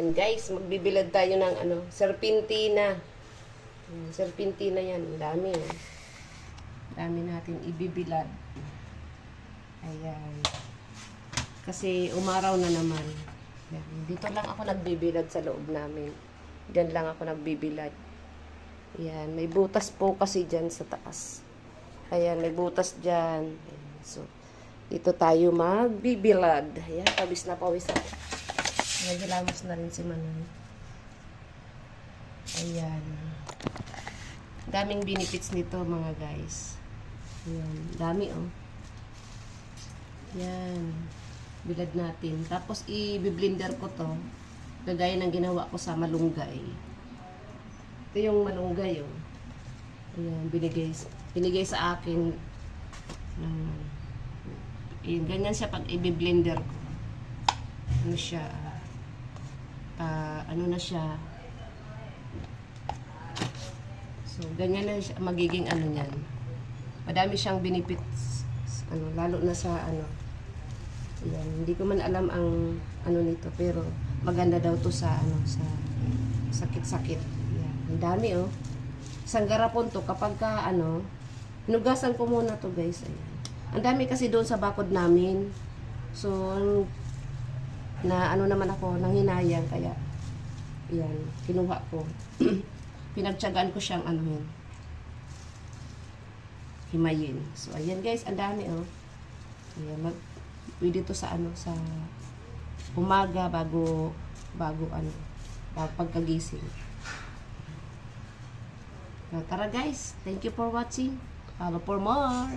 Ayan guys, magbibilad tayo ng serpentina. Serpentina yan. Ang dami. Dami natin ibibilad. Ayan. Kasi umaraw na naman. Ayan. Dito lang ako nagbibilad sa loob namin. Diyan lang ako nagbibilad. Ayan. May butas po kasi dyan sa taas. Ayan. May butas dyan. Ayan. So, dito tayo magbibilad. Ayan. Pawis na pawis ako. Nagilamos na rin si Manang. Ayan. Daming benefits nito mga guys. Ayan. Dami oh. Ayan. Bilad natin. Tapos i-blender ko to. Gagaya ng ginawa ko sa malunggay. Ito yung malunggay oh. Ayan. Binigay sa akin. Ayan. Ganyan siya pag i-blender ko. Ano siya? Ano na siya? So, ganyan na siya, magiging ano niyan. Madami siyang benefits. Lalo na sa Ayan, hindi ko man alam ang nito, pero maganda daw to sa sa sakit-sakit. Ayan, ang dami oh. Isang garapon to kapag hinugasan ko muna to guys. Ayan. Ang dami kasi doon sa bakod namin. So, naman ako, nang hinayang, kaya, yan, kinuha ko. Pinagtyagaan ko siyang himayin. So, ayan guys, ang dami, oh. Ayan, pwede to sa sa umaga, bago pagkagising. Tara guys, thank you for watching. Follow for more.